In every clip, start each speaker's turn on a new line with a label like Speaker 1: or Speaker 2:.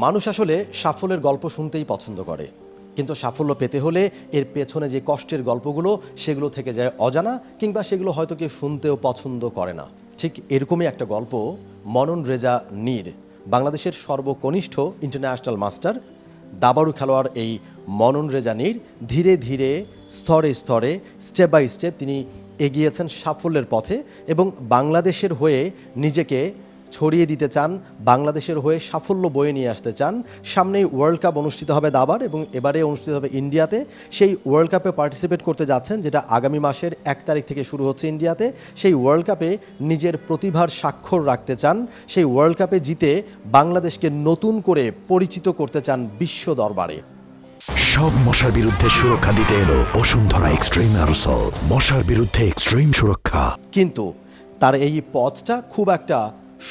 Speaker 1: মানুষ আসলে সাফল্যের গল্প শুনতেই পছন্দ করে, কিন্তু সাফল্য পেতে হলে এর পেছনে যে কষ্টের গল্পগুলো সেগুলো থেকে যায় অজানা, কিংবা সেগুলো হয়তো কেউ শুনতেও পছন্দ করে না। ঠিক এরকমই একটা গল্প মনন রেজা নীর, বাংলাদেশের সর্বকনিষ্ঠ ইন্টারন্যাশনাল মাস্টার দাবাড়ু খেলোয়াড়। এই মনন রেজা নীর ধীরে ধীরে স্তরে স্তরে স্টেপ বাই স্টেপ তিনি এগিয়েছেন সাফল্যের পথে এবং বাংলাদেশের হয়ে নিজেকে ছড়িয়ে দিতে চান, বাংলাদেশের হয়ে সাফল্য বয়ে নিয়ে আসতে চান। সামনেই ওয়ার্ল্ড কাপ অনুষ্ঠিত হবে দাবার, এবং এবারে অনুষ্ঠিত হবে ইন্ডিয়াতে। সেই ওয়ার্ল্ড কাপে পার্টিসিপেট করতে যাচ্ছেন, যেটা আগামী মাসের 1 তারিখ থেকে শুরু হচ্ছে ইন্ডিয়াতে। সেই ওয়ার্ল্ড কাপে নিজের প্রতিভার স্বাক্ষর রাখতে চান, সেই ওয়ার্ল্ড কাপে জিতে বাংলাদেশকে নতুন করে পরিচিত করতে চান বিশ্ব দরবারে।
Speaker 2: সব মশার বিরুদ্ধে সুরক্ষা দিতে এলো বসুন্ধরা এক্সট্রিম অ্যারোসল, মশার বিরুদ্ধে এক্সট্রিম সুরক্ষা।
Speaker 1: কিন্তু তার এই পথটা খুব একটা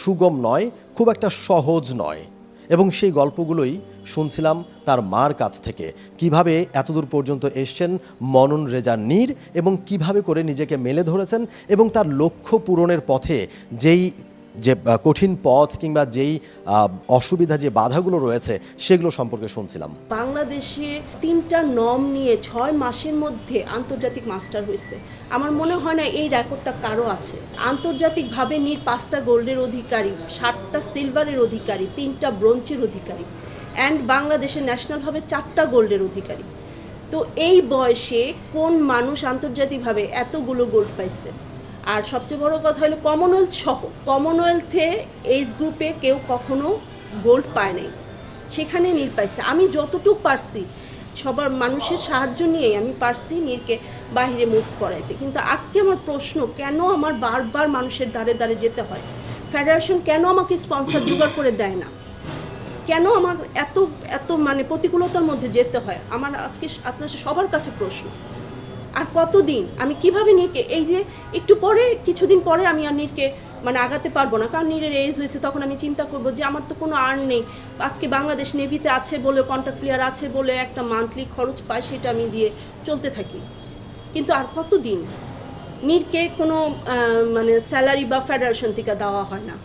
Speaker 1: সুগম নয়, খুব একটা সহজ নয়, এবং সেই গল্পগুলোই শুনছিলাম তার মার কাছ থেকে। কিভাবে এতদূর পর্যন্ত এসছেন মনন রেজা নীর, এবং কিভাবে করে নিজেকে মেলে ধরেছেন, এবং তার লক্ষ্য পূরণের পথে যে কঠিন পথ কিংবা যেই অসুবিধা, যে বাধাগুলো রয়েছে সেগুলো সম্পর্কে শুনছিলাম।
Speaker 3: বাংলাদেশে 3টা নম নিয়ে 6 মাসের মধ্যে আন্তর্জাতিক মাস্টার হয়েছে। আমার মনে হয় না এই রেকর্ডটা কারো আছে। আন্তর্জাতিকভাবে নীর 5টা গোল্ডের অধিকারী, 7টা সিলভারের অধিকারী, 3টা ব্রোঞ্জের অধিকারী, অ্যান্ড বাংলাদেশে ন্যাশনালভাবে 4টা গোল্ডের অধিকারী। তো এই বয়সে কোন মানুষ আন্তর্জাতিকভাবে এতগুলো গোল্ড পাইছে? আর সবচেয়ে বড় কথা হলো কমনওয়েলথ সহ, কমনওয়েলথে এইজ গ্রুপে কেউ কখনো গোল্ড পায় নাই, সেখানে নীর পাইছে। আমি যতটুকু পারছি সবার মানুষের সাহায্য নিয়েই আমি পারছি নীরকে বাইরে মুভ করাইতে। কিন্তু আজকে আমার প্রশ্ন, কেন আমার বারবার মানুষের দ্বারে দ্বারে যেতে হয়? ফেডারেশন কেন আমাকে স্পন্সর জোগাড় করে দেয় না? কেন আমার এত এত মানে প্রতিকূলতার মধ্যে যেতে হয়? আমার আজকে আপনার সবার কাছে প্রশ্ন। আর কতদিন আমি কিভাবে নীরকে, এই যে একটু পরে কিছুদিন পরে আমি আর নীরকে মানে আগাতে পারবো না, কারণ নীরের এজ হয়েছে। তখন আমি চিন্তা করবো যে আমার তো কোনো আর্ন নেই। আজকে বাংলাদেশ নেভিতে আছে বলে, কন্ট্রাক্ট ক্লিয়ার আছে বলে একটা মান্থলি খরচ পায়, সেটা আমি দিয়ে চলতে থাকি। কিন্তু আর কতদিন? নীরকে কোনো মানে স্যালারি বা ফেডারেশন থেকে দেওয়া হয় না।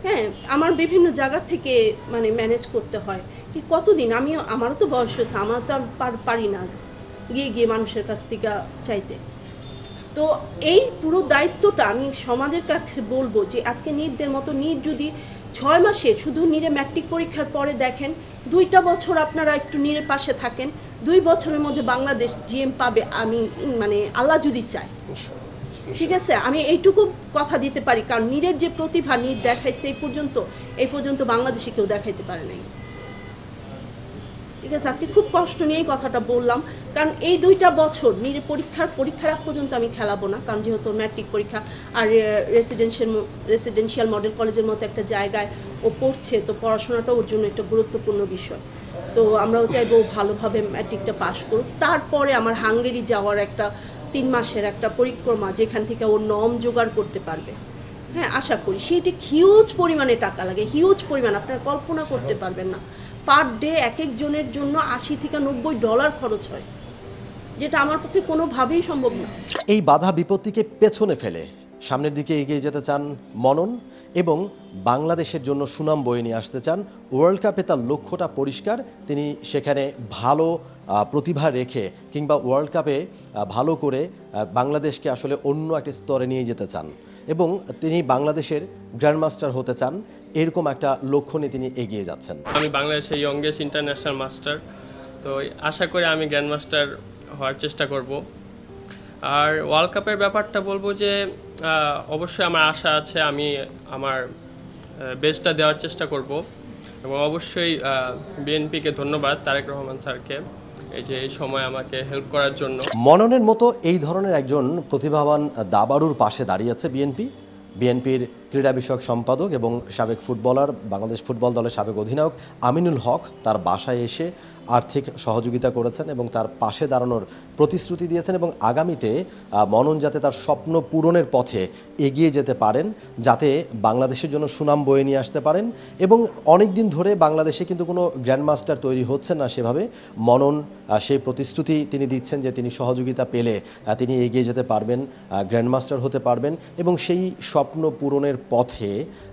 Speaker 3: হ্যাঁ, আমার বিভিন্ন জায়গা থেকে মানে ম্যানেজ করতে হয়। কি কতদিন? আমারও তো বয়স হয়েছে, আমার তো আর পারি না গিয়ে মানুষের কাছ থেকে চাইতে। তো এই পুরো দায়িত্বটা আমি সমাজের কাছে বলবো যে আজকে নীরদের মতো নীর যদি 6 মাসে, শুধু নীরে ম্যাট্রিক পরীক্ষার পরে দেখেন 2টা বছর আপনারা একটু নীরের পাশে থাকেন, 2 বছরের মধ্যে বাংলাদেশ জিএম পাবে। আমি মানে আল্লাহ যদি চায়, ঠিক আছে, আমি এইটুকু কথা দিতে পারি। কারণ নীরের যে প্রতিভা নীর দেখাইছে এই পর্যন্ত বাংলাদেশে কেউ দেখাইতে পারে নাই। ঠিক আছে, আজকে খুব কষ্ট নিয়েই কথাটা বললাম, কারণ এই 2টা বছর নীরের পরীক্ষার আগ পর্যন্ত আমি খেলাবো না, কারণ যেহেতু ম্যাট্রিক পরীক্ষা আর রেসিডেন্সিয়াল মডেল কলেজের মতো একটা জায়গায় ও পড়ছে, তো পড়াশোনাটা ওর জন্য একটা গুরুত্বপূর্ণ বিষয়। তো আমরাও চাইবো ভালোভাবে ম্যাট্রিকটা পাশ করুক। তারপরে আমার হাঙ্গেরি যাওয়ার একটা 3 মাসের একটা পরিক্রমা, যেখান থেকে ওর নম জোগাড় করতে পারবে। হ্যাঁ, আশা করি। সেইটি হিউজ পরিমাণে টাকা লাগে, হিউজ পরিমাণ, আপনারা কল্পনা করতে পারবেন না। পার ডে এক একজনের জন্য $80 থেকে $90 খরচ হয়, যেটা আমার পক্ষে কোনোভাবেই সম্ভব না।
Speaker 1: এই বাধা বিপত্তিকে পেছনে ফেলে সামনের দিকে এগিয়ে যেতে চান মনন, এবং বাংলাদেশের জন্য সুনাম বয়ে নিয়ে আসতে চান। ওয়ার্ল্ড কাপে তার লক্ষ্যটা পরিষ্কার, তিনি সেখানে ভালো প্রতিভা রেখে কিংবা ওয়ার্ল্ড কাপে ভালো করে বাংলাদেশকে আসলে অন্য একটা স্তরে নিয়ে যেতে চান, এবং তিনি বাংলাদেশের গ্র্যান্ডমাস্টার হতে চান। এরকম একটা লক্ষ্য নিয়ে তিনি এগিয়ে যাচ্ছেন।
Speaker 4: আমি বাংলাদেশের ইয়ংগেস্ট ইন্টারন্যাশনাল মাস্টার, তো আশা করি আমি গ্র্যান্ডমাস্টার হওয়ার চেষ্টা করব। আর ওয়ার্ল্ড কাপের ব্যাপারটা বলবো যে অবশ্যই আমার আশা আছে, আমি আমার বেস্টটা দেওয়ার চেষ্টা করব, এবং অবশ্যই বিএনপিকে ধন্যবাদ, তারেক রহমান স্যারকে, এই সময় আমাকে হেল্প করার জন্য।
Speaker 1: মননের মতো এই ধরনের একজন প্রতিভাবান দাবাড়ুর পাশে দাঁড়িয়েছে বিএনপির ক্রীড়া বিষয়ক সম্পাদক এবং সাবেক ফুটবলার, বাংলাদেশ ফুটবল দলের সাবেক অধিনায়ক আমিনুল হক তার বাসায় এসে আর্থিক সহযোগিতা করেছেন এবং তার পাশে দাঁড়ানোর প্রতিশ্রুতি দিয়েছেন, এবং আগামীতে মনন যাতে তার স্বপ্ন পূরণের পথে এগিয়ে যেতে পারেন, যাতে বাংলাদেশের জন্য সুনাম বয়ে নিয়ে আসতে পারেন। এবং অনেক দিন ধরে বাংলাদেশে কিন্তু কোনো গ্র্যান্ডমাস্টার তৈরি হচ্ছে না সেভাবে। মনন সেই প্রতিশ্রুতি তিনি দিচ্ছেন যে তিনি সহযোগিতা পেলে তিনি এগিয়ে যেতে পারবেন, গ্র্যান্ডমাস্টার হতে পারবেন, এবং সেই স্বপ্ন পূরণের পথে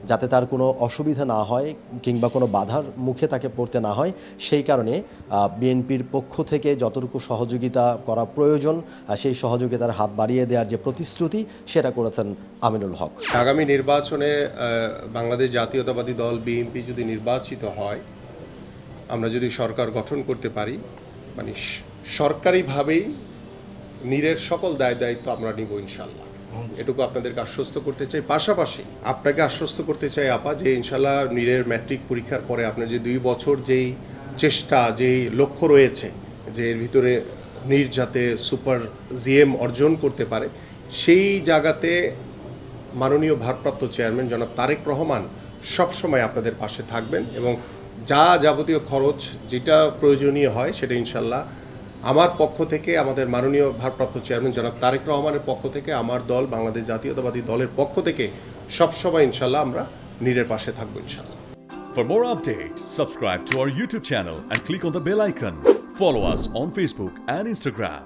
Speaker 1: যাতে তার কোনো অসুবিধা না হয় কিংবা কোনো বাধার মুখে তাকে পড়তে না হয়, সেই কারণে বিএনপির পক্ষ থেকে যতটুকু সহযোগিতা করা প্রয়োজন সেই সহযোগিতার হাত বাড়িয়ে দেওয়ার যে প্রতিশ্রুতি সেটা করেছেন আমিনুল হক।
Speaker 5: আগামী নির্বাচনে বাংলাদেশ জাতীয়তাবাদী দল বিএনপি যদি নির্বাচিত হয়, আমরা যদি সরকার গঠন করতে পারি, মানে সরকারিভাবেই নীরের সকল দায় দায়িত্ব আমরা নিব ইনশাল্লাহ। এটুকু আপনাদেরকে আশ্বস্ত করতে চাই। পাশাপাশি আপনাকে আশ্বস্ত করতে চাই আপা যে ইনশাল্লাহ নীরের ম্যাট্রিক পরীক্ষার পরে আপনার যে 2 বছর যেই চেষ্টা, যেই লক্ষ্য রয়েছে যে এর ভিতরে নীর যাতে সুপার জিএম অর্জন করতে পারে, সেই জায়গাতে মাননীয় ভারপ্রাপ্ত চেয়ারম্যান জনাব তারেক রহমান সবসময় আপনাদের পাশে থাকবেন এবং যা যাবতীয় খরচ যেটা প্রয়োজনীয় হয় সেটা ইনশাল্লাহ আমার পক্ষ থেকে, আমাদের মাননীয় ভারপ্রাপ্ত চেয়ারম্যান জনাব তারেক রহমানের পক্ষ থেকে, আমার দল বাংলাদেশ জাতীয়তাবাদী দলের পক্ষ থেকে সবসময় ইনশাল্লাহ আমরা নীরের পাশে থাকবো ইনশাল্লাহ।
Speaker 6: For more updates, subscribe to our YouTube channel and click on the bell icon. Follow us on Facebook and Instagram.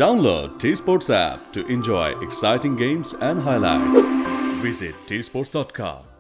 Speaker 6: Download T-Sports app to enjoy exciting games and highlights. Visit tsports.com.